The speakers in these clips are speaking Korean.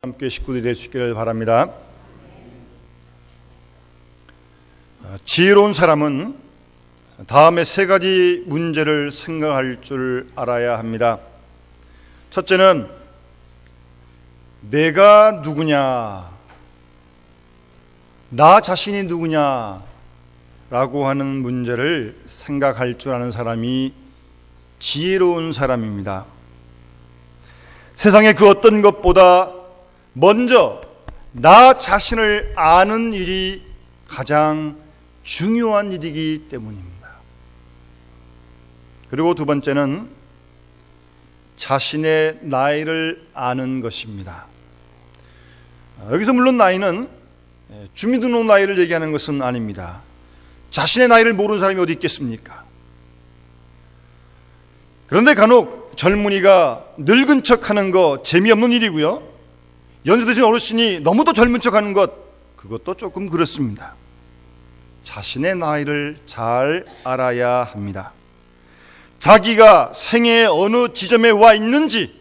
함께 식구들이 될 수 있기를 바랍니다. 지혜로운 사람은 다음에 세 가지 문제를 생각할 줄 알아야 합니다. 첫째는 내가 누구냐, 나 자신이 누구냐 라고 하는 문제를 생각할 줄 아는 사람이 지혜로운 사람입니다. 세상의 그 어떤 것보다 먼저 나 자신을 아는 일이 가장 중요한 일이기 때문입니다. 그리고 두 번째는 자신의 나이를 아는 것입니다. 여기서 물론 나이는 주민등록 나이를 얘기하는 것은 아닙니다. 자신의 나이를 모르는 사람이 어디 있겠습니까? 그런데 간혹 젊은이가 늙은 척하는 거 재미없는 일이고요, 연세 드신 어르신이 너무도 젊은 척하는 것, 그것도 조금 그렇습니다. 자신의 나이를 잘 알아야 합니다. 자기가 생애의 어느 지점에 와 있는지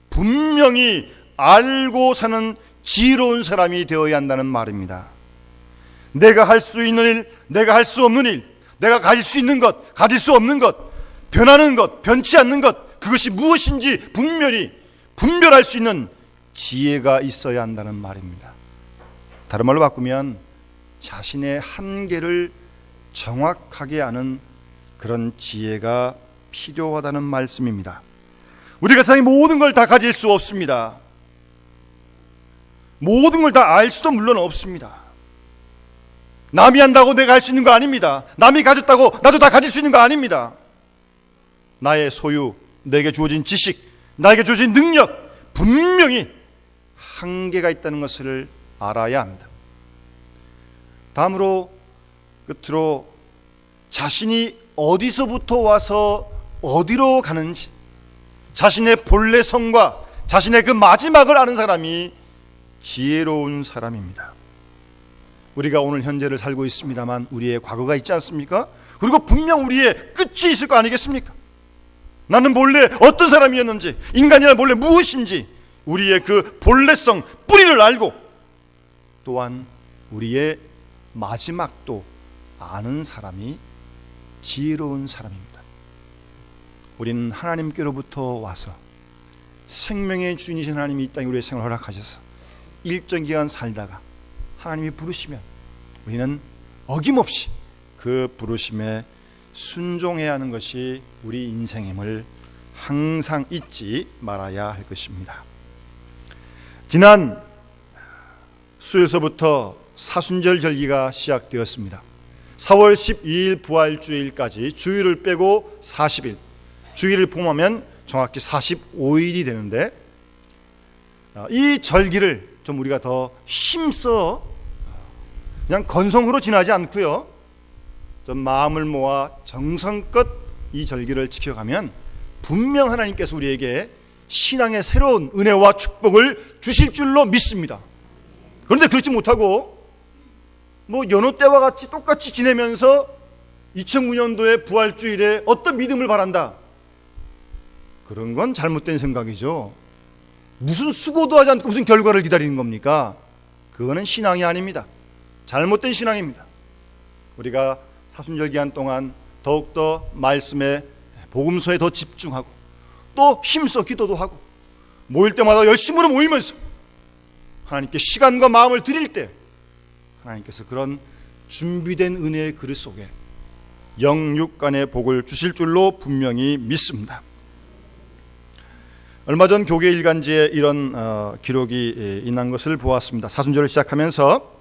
분명히 알고 사는 지혜로운 사람이 되어야 한다는 말입니다. 내가 할 수 있는 일, 내가 할 수 없는 일, 내가 가질 수 있는 것, 가질 수 없는 것, 변하는 것, 변치 않는 것, 그것이 무엇인지 분명히 분별할 수 있는 지혜가 있어야 한다는 말입니다. 다른 말로 바꾸면 자신의 한계를 정확하게 아는 그런 지혜가 필요하다는 말씀입니다. 우리가 세상의 모든 걸 다 가질 수 없습니다. 모든 걸 다 알 수도 물론 없습니다. 남이 한다고 내가 할 수 있는 거 아닙니다. 남이 가졌다고 나도 다 가질 수 있는 거 아닙니다. 나의 소유, 내게 주어진 지식, 나에게 주어진 능력, 분명히 한계가 있다는 것을 알아야 합니다. 다음으로 끝으로 자신이 어디서부터 와서 어디로 가는지, 자신의 본래 성과 자신의 그 마지막을 아는 사람이 지혜로운 사람입니다. 우리가 오늘 현재를 살고 있습니다만 우리의 과거가 있지 않습니까? 그리고 분명 우리의 끝이 있을 거 아니겠습니까? 나는 본래 어떤 사람이었는지, 인간이란 본래 무엇인지 우리의 그 본래성, 뿌리를 알고 또한 우리의 마지막도 아는 사람이 지혜로운 사람입니다. 우리는 하나님께로부터 와서 생명의 주인이신 하나님이 이 땅에 우리의 생활을 허락하셔서 일정 기간 살다가 하나님이 부르시면 우리는 어김없이 그 부르심에 순종해야 하는 것이 우리 인생임을 항상 잊지 말아야 할 것입니다. 지난 수요일서부터 사순절 절기가 시작되었습니다. 4월 12일 부활주일까지 주일을 빼고 40일, 주일을 포함하면 정확히 45일이 되는데, 이 절기를 좀 우리가 더 힘써 그냥 건성으로 지나지 않고요, 좀 마음을 모아 정성껏 이 절기를 지켜가면 분명 하나님께서 우리에게 신앙의 새로운 은혜와 축복을 주실 줄로 믿습니다. 그런데 그렇지 못하고 여느 때와 같이 똑같이 지내면서 2009년도에 부활주일에 어떤 믿음을 바란다, 그런 건 잘못된 생각이죠. 무슨 수고도 하지 않고 무슨 결과를 기다리는 겁니까? 그거는 신앙이 아닙니다. 잘못된 신앙입니다. 우리가 사순절 기간 동안 더욱더 말씀에, 복음서에 더 집중하고 또 힘써 기도도 하고 모일 때마다 열심으로 모이면서 하나님께 시간과 마음을 드릴 때 하나님께서 그런 준비된 은혜의 그릇 속에 영육간의 복을 주실 줄로 분명히 믿습니다. 얼마 전 교계 일간지에 이런 기록이 있는 것을 보았습니다. 사순절을 시작하면서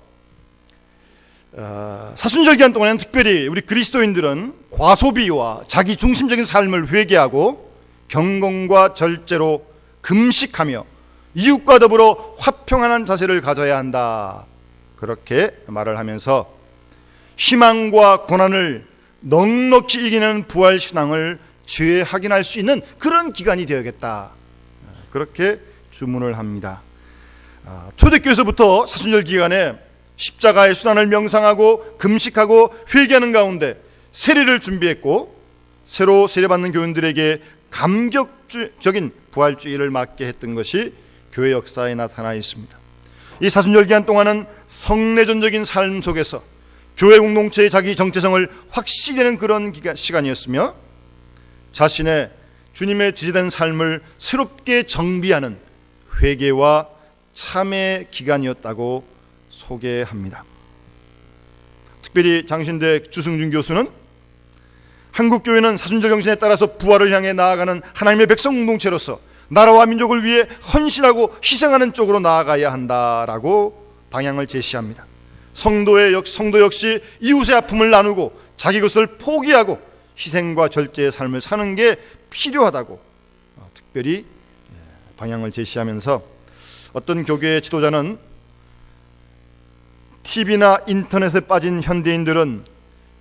사순절 기간 동안에는 특별히 우리 그리스도인들은 과소비와 자기 중심적인 삶을 회개하고 경건과 절제로 금식하며 이웃과 더불어 화평하는 자세를 가져야 한다, 그렇게 말을 하면서 희망과 고난을 넉넉히 이기는 부활신앙을 죄확인할 수 있는 그런 기간이 되어야겠다, 그렇게 주문을 합니다. 초대교회에서부터 사순절 기간에 십자가의 순환을 명상하고 금식하고 회개하는 가운데 세례를 준비했고, 새로 세례받는 교인들에게 감격적인 부활주의를 맡게 했던 것이 교회 역사에 나타나 있습니다. 이 사순절 기간 동안은 성내전적인 삶 속에서 교회 공동체의 자기 정체성을 확실히 내는 그런 시간이었으며, 자신의 주님의 지지된 삶을 새롭게 정비하는 회개와 참회 기간이었다고 소개합니다. 특별히 장신대 주승준 교수는 한국교회는 사순절 정신에 따라서 부활을 향해 나아가는 하나님의 백성 공동체로서 나라와 민족을 위해 헌신하고 희생하는 쪽으로 나아가야 한다라고 방향을 제시합니다. 성도 역시 이웃의 아픔을 나누고 자기 것을 포기하고 희생과 절제의 삶을 사는 게 필요하다고 특별히 방향을 제시하면서, 어떤 교계의 지도자는 TV나 인터넷에 빠진 현대인들은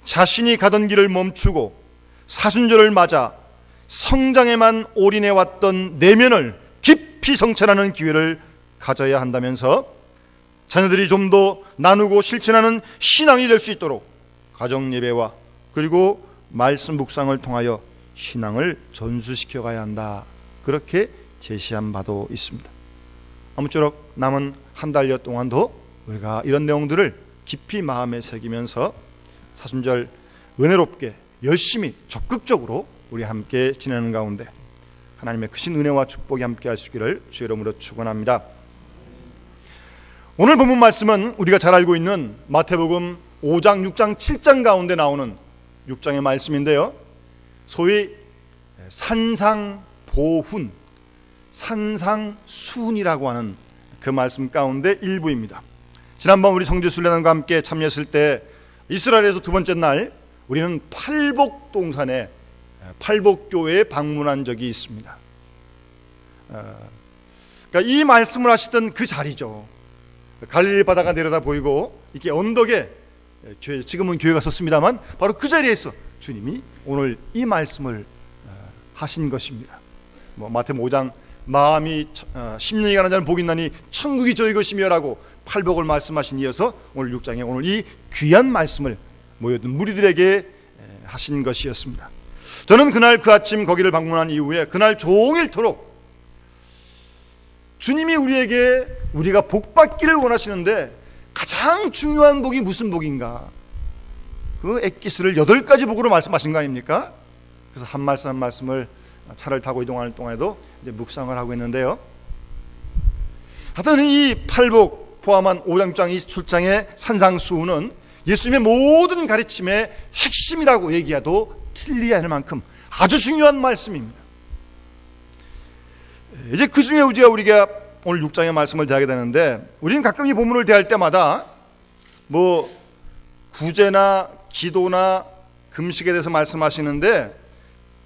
자신이 가던 길을 멈추고 사순절을 맞아 성장에만 올인해왔던 내면을 깊이 성찰하는 기회를 가져야 한다면서, 자녀들이 좀 더 나누고 실천하는 신앙이 될 수 있도록 가정예배와 그리고 말씀 묵상을 통하여 신앙을 전수시켜 가야 한다, 그렇게 제시한 바도 있습니다. 아무쪼록 남은 한 달여 동안도 우리가 이런 내용들을 깊이 마음에 새기면서 사순절 은혜롭게 열심히 적극적으로 우리 함께 지내는 가운데 하나님의 크신 은혜와 축복이 함께 하시기를 주의 이름으로 축원합니다. 오늘 본문 말씀은 우리가 잘 알고 있는 마태복음 5장, 6장, 7장 가운데 나오는 6장의 말씀인데요, 소위 산상보훈, 산상수훈이라고 하는 그 말씀 가운데 일부입니다. 지난번 우리 성지순례단과 함께 참여했을 때 이스라엘에서 두 번째 날 우리는 팔복동산에 팔복교회에 방문한 적이 있습니다. 그러니까 이 말씀을 하시던 그 자리죠. 갈릴리 바다가 내려다 보이고 이렇게 언덕에, 지금은 교회가 섰습니다만 바로 그 자리에서 주님이 오늘 이 말씀을 하신 것입니다. 마태복음 5장 마음이 10년이 가는 자는 복이 있나니 천국이 저희 것이며라고 팔복을 말씀하신 이어서 오늘 6장에 오늘 이 귀한 말씀을 모여든 무리들에게 하신 것이었습니다. 저는 그날 그 아침 거기를 방문한 이후에 그날 종일토록 주님이 우리에게 우리가 복 받기를 원하시는데 가장 중요한 복이 무슨 복인가, 그 엑기스를 8가지 복으로 말씀하신 거 아닙니까? 그래서 한 말씀 한 말씀을 차를 타고 이동하는 동안에도 이제 묵상을 하고 있는데요, 하여튼 이 팔복 포함한 5장, 6장, 27장의 산상수훈은 예수님의 모든 가르침의 핵심이라고 얘기해도 틀리지 않을 만큼 아주 중요한 말씀입니다. 이제 그 중에 우리가 오늘 6장의 말씀을 대하게 되는데, 우리는 가끔 이 본문을 대할 때마다 구제나 기도나 금식에 대해서 말씀하시는데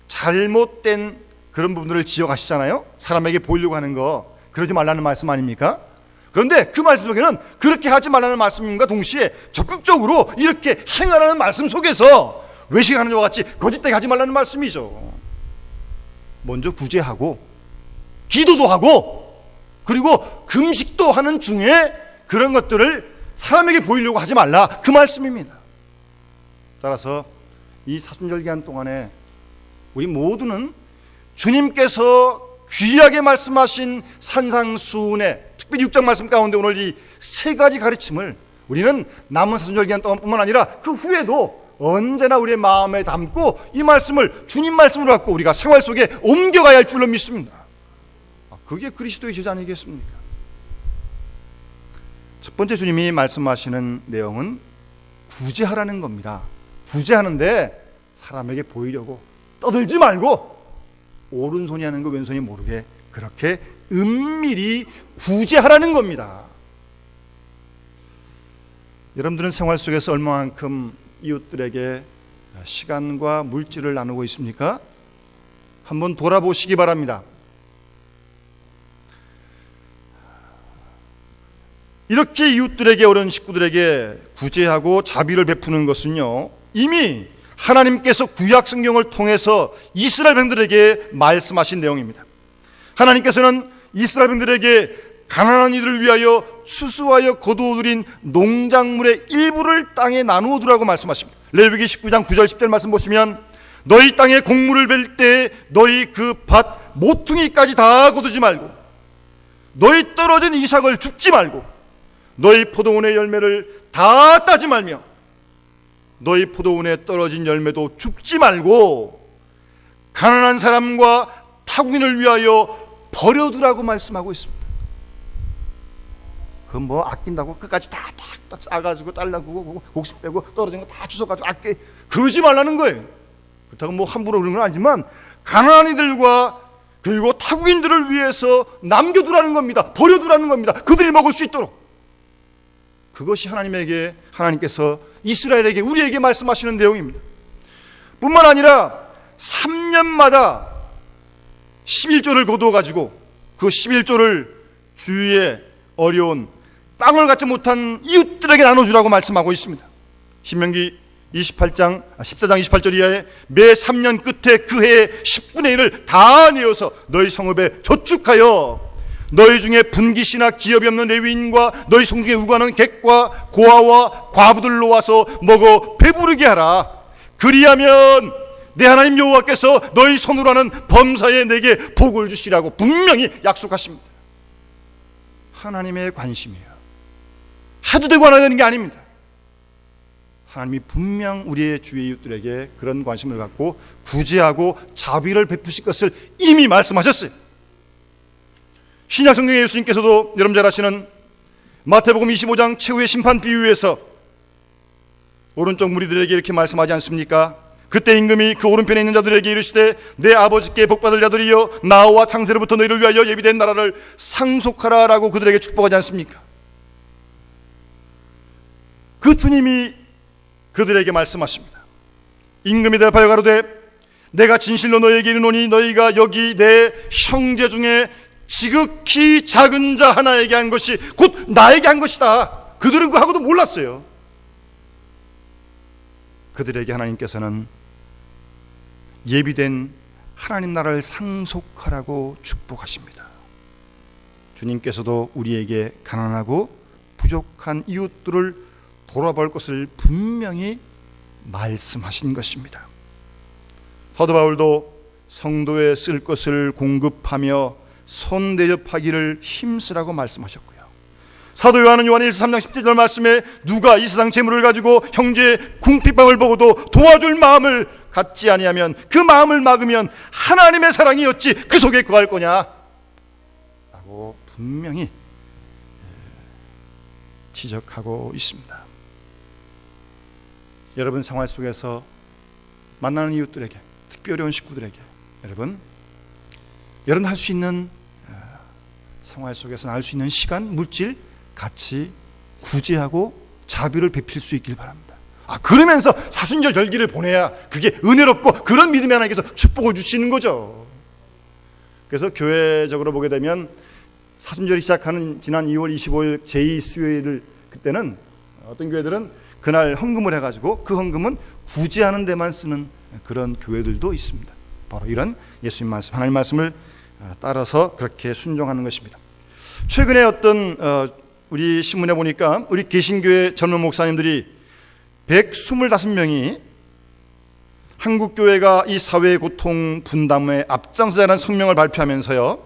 잘못된 그런 부분들을 지적하시잖아요. 사람에게 보이려고 하는 거, 그러지 말라는 말씀 아닙니까? 그런데 그 말씀 속에는 그렇게 하지 말라는 말씀과 동시에 적극적으로 이렇게 행하라는 말씀 속에서 외식하는 자와 같이 거짓되게 하지 말라는 말씀이죠. 먼저 구제하고 기도도 하고 그리고 금식도 하는 중에 그런 것들을 사람에게 보이려고 하지 말라, 그 말씀입니다. 따라서 이 사순절 기간 동안에 우리 모두는 주님께서 귀하게 말씀하신 산상수훈의 특별히 6장 말씀 가운데 오늘 이 3가지 가르침을 우리는 남은 사순절 기간 동안뿐만 아니라 그 후에도 언제나 우리의 마음에 담고 이 말씀을 주님 말씀으로 갖고 우리가 생활 속에 옮겨가야 할 줄로 믿습니다. 그게 그리스도의 제자 아니겠습니까? 첫 번째 주님이 말씀하시는 내용은 구제하라는 겁니다. 구제하는데 사람에게 보이려고 떠들지 말고 오른손이 하는 거 왼손이 모르게 그렇게 은밀히 구제하라는 겁니다. 여러분들은 생활 속에서 얼마만큼 이웃들에게 시간과 물질을 나누고 있습니까? 한번 돌아보시기 바랍니다. 이렇게 이웃들에게, 어려운 식구들에게 구제하고 자비를 베푸는 것은요, 이미 하나님께서 구약 성경을 통해서 이스라엘 백성들에게 말씀하신 내용입니다. 하나님께서는 이스라엘 백성들에게 가난한 이들을 위하여 수수하여 거두어들인 농작물의 일부를 땅에 나누어 두라고 말씀하십니다. 레위기 19장 9절 10절 말씀 보시면, 너희 땅에 곡물을 벨 때 너희 그 밭 모퉁이까지 다 거두지 말고 너희 떨어진 이삭을 줍지 말고 너희 포도원의 열매를 다 따지 말며 너희 포도원에 떨어진 열매도 줍지 말고 가난한 사람과 타국인을 위하여 버려두라고 말씀하고 있습니다. 그건 뭐 아낀다고 끝까지 다 짜가지고 딸라고 곡식 빼고 떨어진 거 다 주워가지고 아끼 그러지 말라는 거예요. 그렇다고 뭐 함부로 그런 건 아니지만 가난한 이들과 그리고 타국인들을 위해서 남겨두라는 겁니다. 버려두라는 겁니다. 그들이 먹을 수 있도록. 그것이 하나님께서 이스라엘에게 우리에게 말씀하시는 내용입니다. 뿐만 아니라 3년마다 11조를 거두어가지고 그 11조를 주위에 어려운 땅을 갖지 못한 이웃들에게 나눠주라고 말씀하고 있습니다. 신명기 14장 28절 이하에 매 3년 끝에 그 해의 10분의 1을 다 내어서 너희 성읍에 저축하여 너희 중에 분깃이나 기업이 없는 레위인과 너희 성중에 우가는 객과 고아와 과부들로 와서 먹어 배부르게 하라. 그리하면 내 하나님 여호와께서 너희 손으로 하는 범사에 내게 복을 주시라고 분명히 약속하십니다. 하나님의 관심이에요. 해도 되고 안 해도 되는 게 아닙니다. 하나님이 분명 우리의 주의 이웃들에게 그런 관심을 갖고 구제하고 자비를 베푸실 것을 이미 말씀하셨어요. 신약 성경의 예수님께서도 여러분 잘 아시는 마태복음 25장 최후의 심판 비유에서 오른쪽 무리들에게 이렇게 말씀하지 않습니까? 그때 임금이 그 오른편에 있는 자들에게 이르시되 내 아버지께 복받을 자들이여 나와 창세로부터 너희를 위하여 예비된 나라를 상속하라 라고 그들에게 축복하지 않습니까? 그 주님이 그들에게 말씀하십니다. 임금이 대답하여 가로되 내가 진실로 너희에게 이르노니 너희가 여기 내 형제 중에 지극히 작은 자 하나에게 한 것이 곧 나에게 한 것이다. 그들은 그하고도 몰랐어요. 그들에게 하나님께서는 예비된 하나님 나라를 상속하라고 축복하십니다. 주님께서도 우리에게 가난하고 부족한 이웃들을 돌아볼 것을 분명히 말씀하신 것입니다. 사도 바울도 성도에 쓸 것을 공급하며 손 대접하기를 힘쓰라고 말씀하셨고요. 사도 요한은 요한일서 3장 17절 말씀에 누가 이 세상 재물을 가지고 형제의 궁핍함을 보고도 도와줄 마음을 갖지 아니하면 그 마음을 막으면 하나님의 사랑이 어찌 그 속에 거할 거냐 라고 분명히 지적하고 있습니다. 여러분 생활 속에서 만나는 이웃들에게, 특히 어려운 식구들에게 여러분 할 수 있는 생활 속에서 알 수 있는 시간, 물질 같이 구제하고 자비를 베풀 수 있길 바랍니다. 그러면서 사순절 절기를 보내야 그게 은혜롭고 그런 믿음이 하나님께서 축복을 주시는 거죠. 그래서 교회적으로 보게 되면 사순절이 시작하는 지난 2월 25일 제2수요일 그때는 어떤 교회들은 그날 헌금을 해가지고 그 헌금은 구제하는 데만 쓰는 그런 교회들도 있습니다. 바로 이런 예수님 말씀, 하나님 말씀을 따라서 그렇게 순종하는 것입니다. 최근에 어떤 우리 신문에 보니까 우리 개신교회 젊은 목사님들이 125명이 한국교회가 이 사회의 고통 분담에 앞장서자는 성명을 발표하면서요,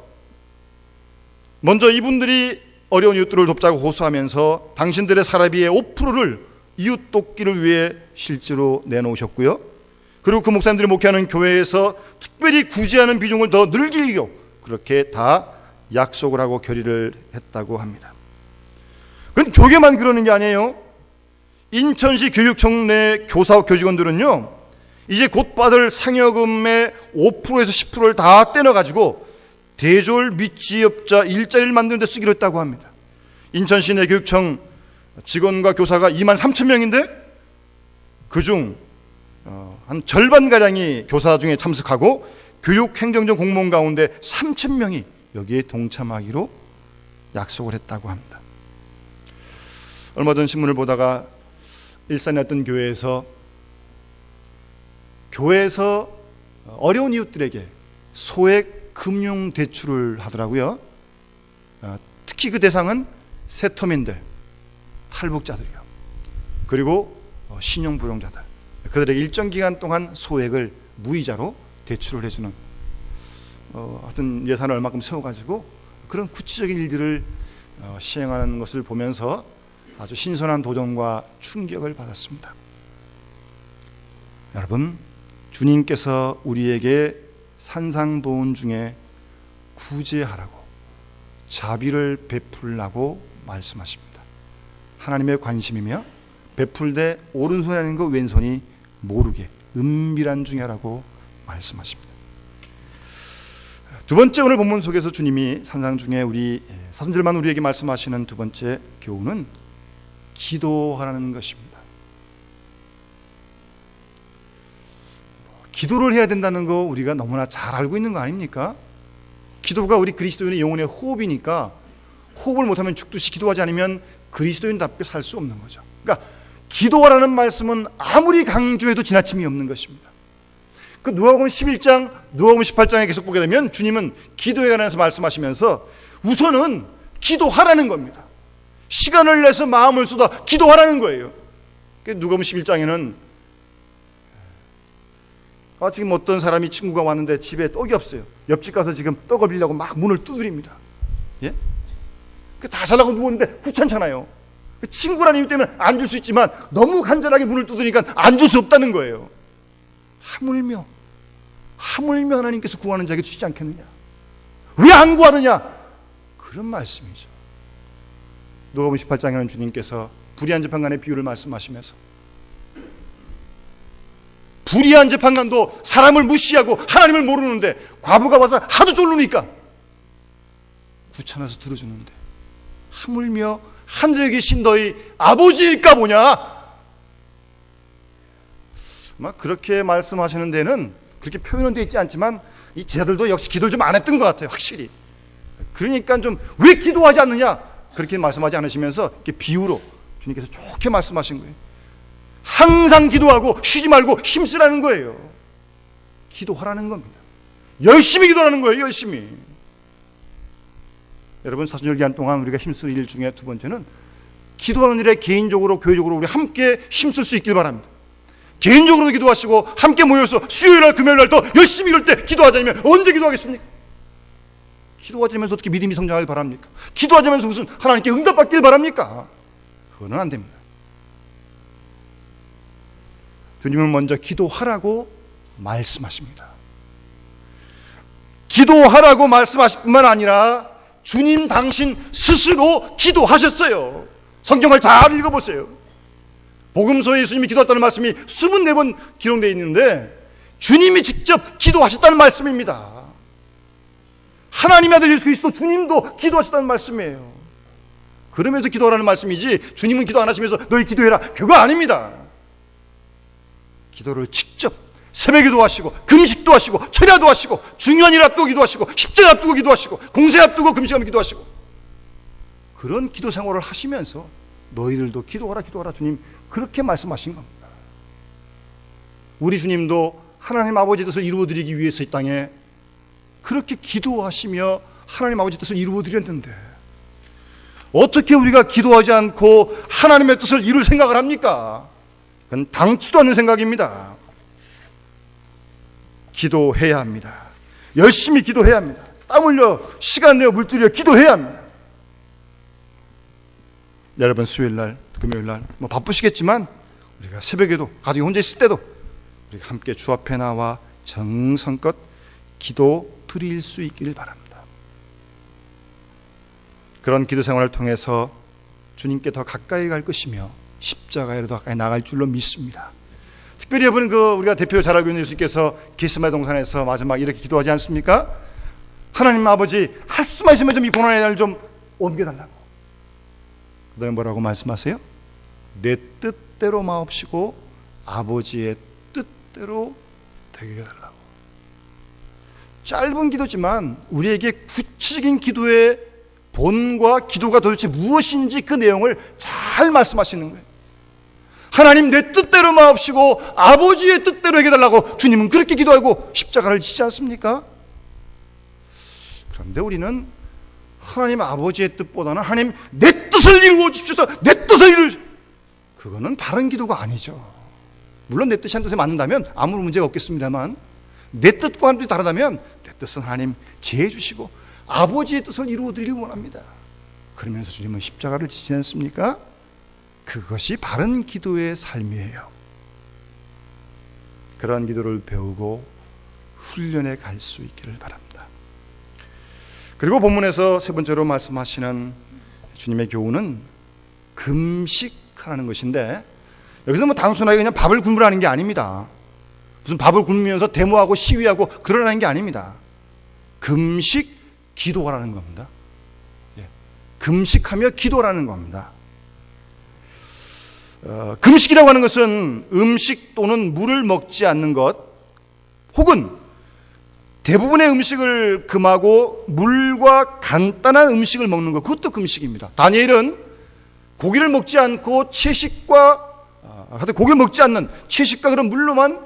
먼저 이분들이 어려운 이웃들을 돕자고 호소하면서 당신들의 사례비의 5%를 이웃 돕기를 위해 실제로 내놓으셨고요, 그리고 그 목사님들이 목회하는 교회에서 특별히 구제하는 비중을 더 늘리기로 그렇게 다 약속을 하고 결의를 했다고 합니다. 그건 교회만 그러는 게 아니에요. 인천시 교육청 내 교사와 교직원들은요, 이제 곧 받을 상여금의 5%에서 10%를 다 떼어가지고 대졸 미취업자 일자리를 만드는 데 쓰기로 했다고 합니다. 인천시 내 교육청 직원과 교사가 23,000명인데 그중 한 절반가량이 교사 중에 참석하고 교육행정적 공무원 가운데 3,000명이 여기에 동참하기로 약속을 했다고 합니다. 얼마 전 신문을 보다가 일산의 어떤 교회에서 어려운 이웃들에게 소액 금융 대출을 하더라고요. 특히 그 대상은 세터민들, 탈북자들이요, 그리고 신용불용자들, 그들에게 일정 기간 동안 소액을 무이자로 대출을 해주는 어떤 예산을 얼마큼 세워가지고 그런 구체적인 일들을 시행하는 것을 보면서 아주 신선한 도전과 충격을 받았습니다. 여러분, 주님께서 우리에게 산상보훈 중에 구제하라고, 자비를 베풀라고 말씀하십니다. 하나님의 관심이며 베풀되 오른손이 아닌 거 왼손이 모르게 은밀한 중에 하라고 말씀하십니다. 두 번째, 오늘 본문 속에서 주님이 산상 중에 우리 사순절만 우리에게 말씀하시는 두 번째 교훈은 기도하라는 것입니다. 기도를 해야 된다는 거 우리가 너무나 잘 알고 있는 거 아닙니까? 기도가 우리 그리스도인의 영혼의 호흡이니까 호흡을 못하면 죽듯이 기도하지 않으면 그리스도인답게 살 수 없는 거죠. 그러니까 기도하라는 말씀은 아무리 강조해도 지나침이 없는 것입니다. 그 누가복음 11장, 누가복음 18장에 계속 보게 되면 주님은 기도에 관해서 말씀하시면서 우선은 기도하라는 겁니다. 시간을 내서 마음을 쏟아 기도하라는 거예요. 누가복음 11장에는 지금 어떤 사람이 친구가 왔는데 집에 떡이 없어요. 옆집 가서 지금 떡을 빌려고 막 문을 두드립니다. 예? 다 잘라고 누웠는데 귀찮잖아요. 친구라는 이유 때문에 안 줄 수 있지만 너무 간절하게 문을 두드리니까 안 줄 수 없다는 거예요. 하물며 하나님께서 구하는 자에게 주시지 않겠느냐? 왜 안 구하느냐? 그런 말씀이죠. 누가복음 18장에는 주님께서 불의한 재판관의 비유를 말씀하시면서 불의한 재판관도 사람을 무시하고 하나님을 모르는데 과부가 와서 하도 졸르니까 귀찮아서 들어주는데 하물며 하늘에 계신 너희 아버지일까 보냐? 막 그렇게 말씀하시는 데는 그렇게 표현은 되어 있지 않지만 이 제자들도 역시 기도를 좀 안 했던 것 같아요. 확실히. 그러니까 좀 왜 기도하지 않느냐? 그렇게 말씀하지 않으시면서 이렇게 비유로 주님께서 좋게 말씀하신 거예요. 항상 기도하고 쉬지 말고 힘쓰라는 거예요. 기도하라는 겁니다. 열심히 기도하라는 거예요. 열심히. 여러분, 사순절 기간 동안 우리가 힘쓸 일 중에 두 번째는 기도하는 일에 개인적으로 교회적으로 우리 함께 힘쓸 수 있길 바랍니다. 개인적으로도 기도하시고 함께 모여서 수요일날 금요일날도 열심히 이럴 때 기도하지 않으면 언제 기도하겠습니까? 기도하지 않으면서 어떻게 믿음이 성장하길 바랍니까? 기도하지 않으면서 무슨 하나님께 응답받길 바랍니까? 그거는 안 됩니다. 주님은 먼저 기도하라고 말씀하십니다. 기도하라고 말씀하실 뿐만 아니라 주님 당신 스스로 기도하셨어요. 성경을 잘 읽어보세요. 복음서에 예수님이 기도했다는 말씀이 24번 기록되어 있는데 주님이 직접 기도하셨다는 말씀입니다. 하나님의 아들 예수 그리스도 주님도 기도하셨다는 말씀이에요. 그러면서 기도하라는 말씀이지 주님은 기도 안 하시면서 너희 기도해라 그거 아닙니다. 기도를 직접 새벽에도 하시고 금식도 하시고 철야도 하시고 중요한 일 앞두고 기도하시고 십자가 앞두고 기도하시고 공세 앞두고 금식하며 기도하시고 그런 기도 생활을 하시면서 너희들도 기도하라 주님 그렇게 말씀하신 겁니다. 우리 주님도 하나님 아버지 뜻을 이루어드리기 위해서 이 땅에 그렇게 기도하시며 하나님 아버지 뜻을 이루어드렸는데 어떻게 우리가 기도하지 않고 하나님의 뜻을 이룰 생각을 합니까? 그건 당치도 않는 생각입니다. 기도해야 합니다. 열심히 기도해야 합니다. 땀 흘려 시간 내어 물들여 기도해야 합니다. 여러분 수요일날 금요일날 바쁘시겠지만 우리가 새벽에도 가족이 혼자 있을 때도 우리가 함께 주 앞에 나와 정성껏 기도 드릴 수 있기를 바랍니다. 그런 기도 생활을 통해서 주님께 더 가까이 갈 것이며 십자가에도 더 가까이 나갈 줄로 믿습니다. 특별히 여러분 우리가 대표 잘 알고 있는 예수님께서 겟세마네 동산에서 마지막 이렇게 기도하지 않습니까? 하나님 아버지 할 수만 있으면 좀 이 고난의 날 좀 옮겨달라고. 그 다음에 뭐라고 말씀하세요? 내 뜻대로 마옵시고 아버지의 뜻대로 되게 해달라고. 짧은 기도지만 우리에게 구체적인 기도의 본과 기도가 도대체 무엇인지 그 내용을 잘 말씀하시는 거예요. 하나님 내 뜻대로 마옵시고 아버지의 뜻대로 해달라고 주님은 그렇게 기도하고 십자가를 지지 않습니까? 그런데 우리는 하나님 아버지의 뜻보다는 하나님 내 뜻을 이루어 주십시오. 내 뜻을 이루어 그거는 바른 기도가 아니죠. 물론 내 뜻이 한 뜻에 맞는다면 아무런 문제가 없겠습니다만 내 뜻과 한 뜻이 다르다면 내 뜻은 하나님 지혜 주시고 아버지의 뜻을 이루어드리길 원합니다. 그러면서 주님은 십자가를 지지 않습니까? 그것이 바른 기도의 삶이에요. 그러한 기도를 배우고 훈련해 갈 수 있기를 바랍니다. 그리고 본문에서 세 번째로 말씀하시는 주님의 교훈은 금식하라는 것인데, 여기서 뭐 단순하게 그냥 밥을 굶으라는 게 아닙니다. 무슨 밥을 굶으면서 데모하고 시위하고 그러라는 게 아닙니다. 금식, 기도하라는 겁니다. 금식하며 기도라는 겁니다. 금식이라고 하는 것은 음식 또는 물을 먹지 않는 것, 혹은 대부분의 음식을 금하고 물과 간단한 음식을 먹는 것, 그것도 금식입니다. 다니엘은 고기를 먹지 않고 고기를 먹지 않는 채식과 그런 물로만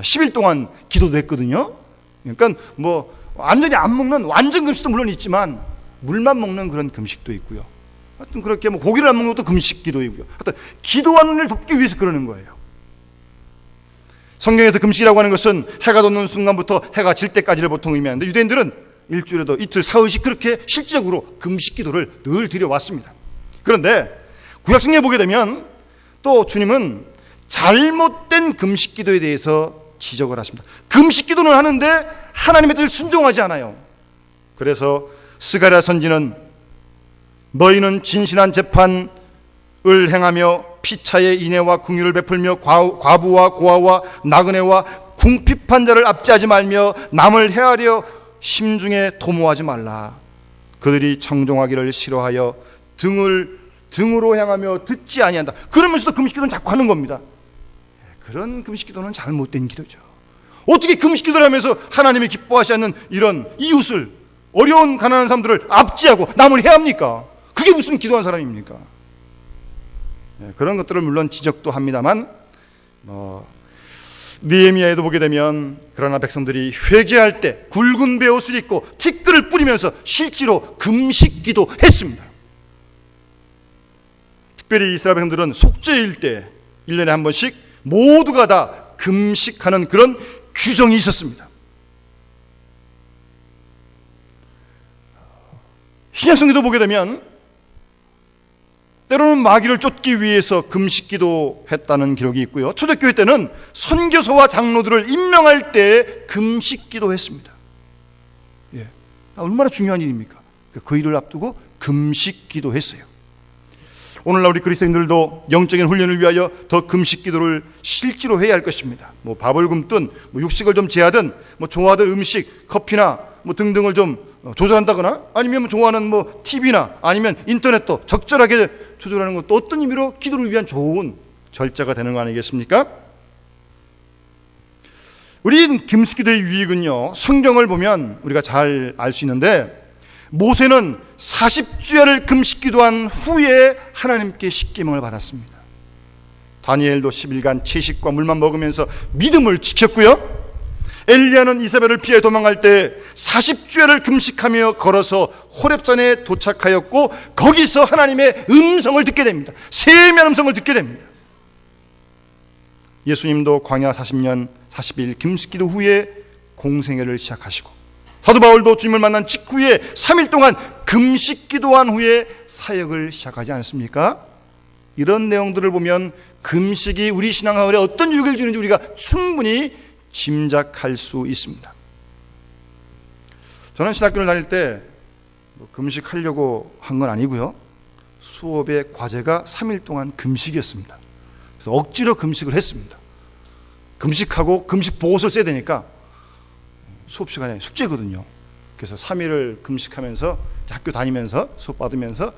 10일 동안 기도도 했거든요. 그러니까 뭐 완전히 안 먹는 완전 금식도 물론 있지만 물만 먹는 그런 금식도 있고요. 하여튼 그렇게 뭐 고기를 안 먹는 것도 금식 기도이고요. 하여튼 기도하는 일 돕기 위해서 그러는 거예요. 성경에서 금식이라고 하는 것은 해가 돋는 순간부터 해가 질 때까지를 보통 의미하는데, 유대인들은 일주일에도 이틀 사흘씩 그렇게 실질적으로 금식 기도를 늘 드려왔습니다. 그런데 구약성경에 보게 되면 또 주님은 잘못된 금식 기도에 대해서 지적을 하십니다. 금식 기도는 하는데 하나님의 뜻을 순종하지 않아요. 그래서 스가랴 선지는 너희는 진실한 재판을 행하며 피차의 인애와 긍휼을 베풀며 과부와 고아와 나그네와 궁핍한 자를 압제하지 말며 남을 헤아려 심중에 도모하지 말라. 그들이 청종하기를 싫어하여 등으로 향하며 듣지 아니한다. 그러면서도 금식기도는 자꾸 하는 겁니다. 그런 금식기도는 잘못된 기도죠. 어떻게 금식기도를 하면서 하나님이 기뻐하지 않는 이런 이웃을, 어려운 가난한 사람들을 압제하고 남을 해합니까? 그게 무슨 기도한 사람입니까? 그런 것들을 물론 지적도 합니다만, 느헤미야에도 보게 되면 그러나 백성들이 회개할 때 굵은 베옷을 입고 티끌을 뿌리면서 실제로 금식기도 했습니다. 특별히 이스라엘 백성들은 속죄일 때 1년에 한 번씩 모두가 다 금식하는 그런 규정이 있었습니다. 신약성경도 보게 되면 때로는 마귀를 쫓기 위해서 금식기도 했다는 기록이 있고요. 초대교회 때는 선교사와 장로들을 임명할 때 금식기도 했습니다. 얼마나 중요한 일입니까? 그 일을 앞두고 금식기도 했어요. 오늘날 우리 그리스도인들도 영적인 훈련을 위하여 더 금식기도를 실제로 해야 할 것입니다. 뭐 밥을 굶든 육식을 좀 제하든 좋아하던 음식, 커피나 등등을 좀 조절한다거나, 아니면 좋아하는 TV나 아니면 인터넷도 적절하게 조절하는 것도 어떤 의미로 기도를 위한 좋은 절자가 되는 거 아니겠습니까? 우리 금식기도의 유익은요, 성경을 보면 우리가 잘 알 수 있는데, 모세는 40주야를 금식기도한 후에 하나님께 십계명을 받았습니다. 다니엘도 10일간 채식과 물만 먹으면서 믿음을 지켰고요. 엘리야는 이사벨을 피해 도망갈 때 40주야를 금식하며 걸어서 호렙산에 도착하였고, 거기서 하나님의 음성을 듣게 됩니다. 세미한 음성을 듣게 됩니다. 예수님도 광야 40년 40일 금식기도 후에 공생애를 시작하시고, 사도 바울도 주님을 만난 직후에 3일 동안 금식기도한 후에 사역을 시작하지 않습니까? 이런 내용들을 보면 금식이 우리 신앙생활에 어떤 유익을 주는지 우리가 충분히 짐작할 수 있습니다. 저는 신학교를 다닐 때 금식하려고 한 건 아니고요, 수업의 과제가 3일 동안 금식이었습니다. 그래서 억지로 금식을 했습니다. 금식하고 금식 보고서를 써야 되니까 수업 시간에 숙제거든요. 그래서 3일을 금식하면서 학교 다니면서 수업 받으면서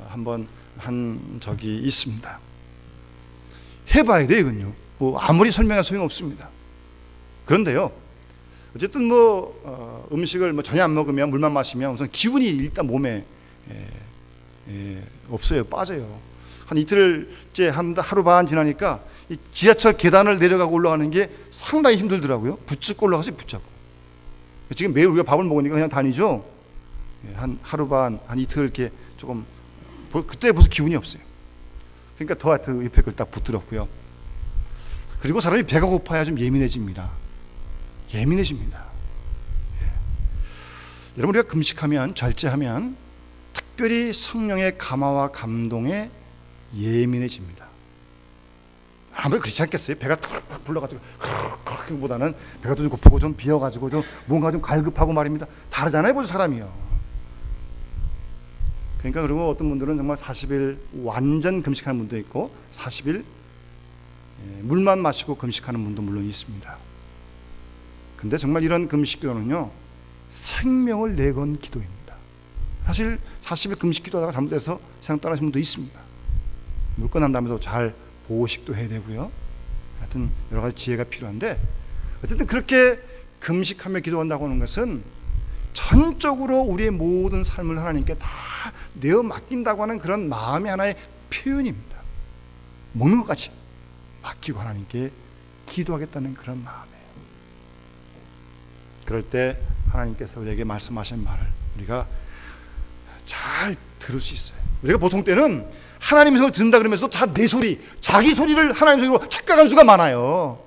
한번 한 적이 있습니다. 해봐야 돼요, 이건요. 아무리 설명해도 소용없습니다. 그런데요, 어쨌든 음식을 전혀 안 먹으면, 물만 마시면 우선 기운이 일단 몸에 없어요. 빠져요. 한 이틀째, 하루 반 지나니까 이 지하철 계단을 내려가고 올라가는 게 상당히 힘들더라고요. 붙잡고 올라가서 붙잡고. 지금 매일 우리가 밥을 먹으니까 그냥 다니죠. 한 하루 반, 한 이틀 이렇게 조금, 그때 벌써 기운이 없어요. 그러니까 더 하여튼 옆에 걸 딱 붙들었고요. 그리고 사람이 배가 고파야 좀 예민해집니다. 여러분, 우리가 금식하면, 절제하면 특별히 성령의 감화와 감동에 예민해집니다. 아무리 그렇지 않겠어요? 배가 탁 불러가지고 그보다는 배가 좀 고프고 좀 비어가지고 좀 뭔가 좀 갈급하고 말입니다. 다르잖아요, 벌써 사람이요. 그러니까 그리고 어떤 분들은 정말 40일 완전 금식하는 분도 있고 40일 물만 마시고 금식하는 분도 물론 있습니다. 근데 정말 이런 금식 기도는요, 생명을 내건 기도입니다. 사실 40일 금식 기도하다가 잘못해서 세상 떠나신 분도 있습니다. 물 끝난다면서 잘 보호식도 해야 되고요. 하여튼 여러 가지 지혜가 필요한데, 어쨌든 그렇게 금식하며 기도한다고 하는 것은 전적으로 우리의 모든 삶을 하나님께 다 내어 맡긴다고 하는 그런 마음의 하나의 표현입니다. 먹는 것 같이 맡기고 하나님께 기도하겠다는 그런 마음이에요. 그럴 때 하나님께서 우리에게 말씀하신 말을 우리가 잘 들을 수 있어요. 우리가 보통 때는 하나님의 소리를 듣는다 그러면서도 다 내 소리, 자기 소리를 하나님의 소리로 착각한 수가 많아요.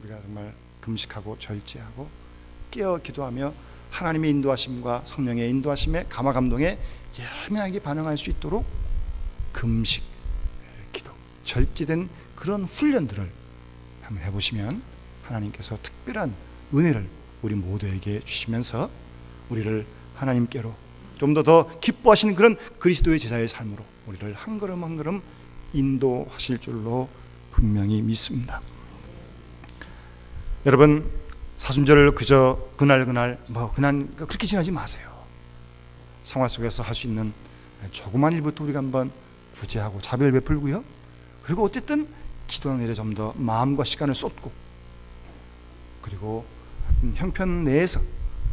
우리가 정말 금식하고 절제하고 깨어 기도하며 하나님의 인도하심과 성령의 인도하심에 감화 감동에 예민하게 반응할 수 있도록 금식, 기도, 절제된 그런 훈련들을 한번 해보시면 하나님께서 특별한 은혜를 우리 모두에게 주시면서 우리를 하나님께로 좀 더 기뻐하시는 그런 그리스도의 제자의 삶으로 우리를 한 걸음 한 걸음 인도하실 줄로 분명히 믿습니다. 여러분, 사순절을 그저 그날 그냥 그렇게 지나지 마세요. 생활 속에서 할 수 있는 조그만 일부터 우리가 한번 구제하고 자비를 베풀고요. 그리고 어쨌든 기도하는 일에 좀 더 마음과 시간을 쏟고, 그리고 형편 내에서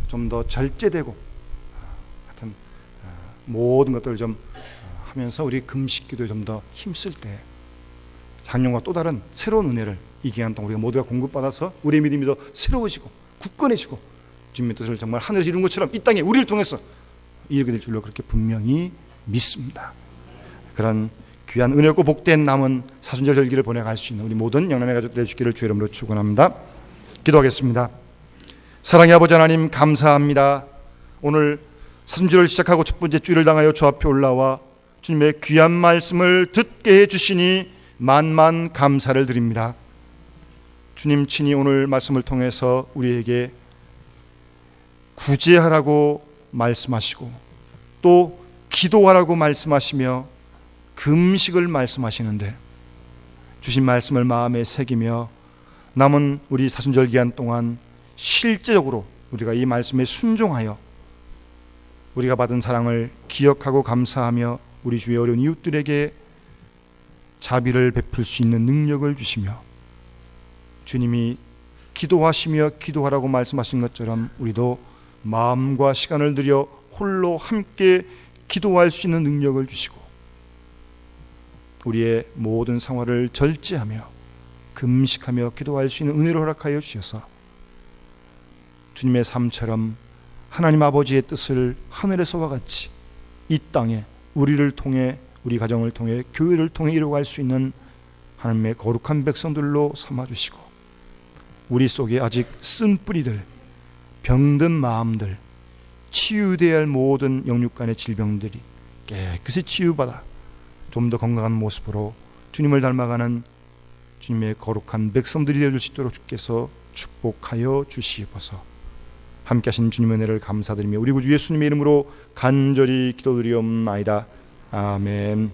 좀 더 절제되고, 하여튼 모든 것들을 좀 하면서 우리 금식 기도에 좀 더 힘쓸 때 작년과 또 다른 새로운 은혜를 이 기간 동안 우리가 모두가 공급받아서 우리의 믿음이 더 새로워지고 굳건해지고 주님의 뜻을 정말 하늘에서 이룬 것처럼 이 땅에 우리를 통해서 이루게 될 줄로 그렇게 분명히 믿습니다. 그런 귀한 은혜롭고 복된 남은 사순절 절기를 보내갈 수 있는 우리 모든 영남의 가족들 되시기를 주의 이름으로 축원합니다. 기도하겠습니다. 사랑의 아버지 하나님, 감사합니다. 오늘 사순절을 시작하고 첫 번째 주일을 당하여 주 앞에 올라와 주님의 귀한 말씀을 듣게 해주시니 만만 감사를 드립니다. 주님 친히 오늘 말씀을 통해서 우리에게 구제하라고 말씀하시고 또 기도하라고 말씀하시며 금식을 말씀하시는데, 주신 말씀을 마음에 새기며 남은 우리 사순절 기간 동안 실제적으로 우리가 이 말씀에 순종하여 우리가 받은 사랑을 기억하고 감사하며 우리 주위의 어려운 이웃들에게 자비를 베풀 수 있는 능력을 주시며, 주님이 기도하시며 기도하라고 말씀하신 것처럼 우리도 마음과 시간을 들여 홀로 함께 기도할 수 있는 능력을 주시고, 우리의 모든 생활을 절제하며 금식하며 기도할 수 있는 은혜를 허락하여 주셔서 주님의 삶처럼 하나님 아버지의 뜻을 하늘에서와 같이 이 땅에 우리를 통해, 우리 가정을 통해, 교회를 통해 이루어갈 수 있는 하나님의 거룩한 백성들로 삼아주시고, 우리 속에 아직 쓴 뿌리들, 병든 마음들, 치유되어야 할 모든 영육간의 질병들이 깨끗이 치유받아 좀 더 건강한 모습으로 주님을 닮아가는 주님의 거룩한 백성들이 되어줄 수 있도록 주께서 축복하여 주시옵소서. 함께 하신 주님의 은혜를 감사드리며 우리 구주 예수님의 이름으로 간절히 기도드리옵나이다. 아멘.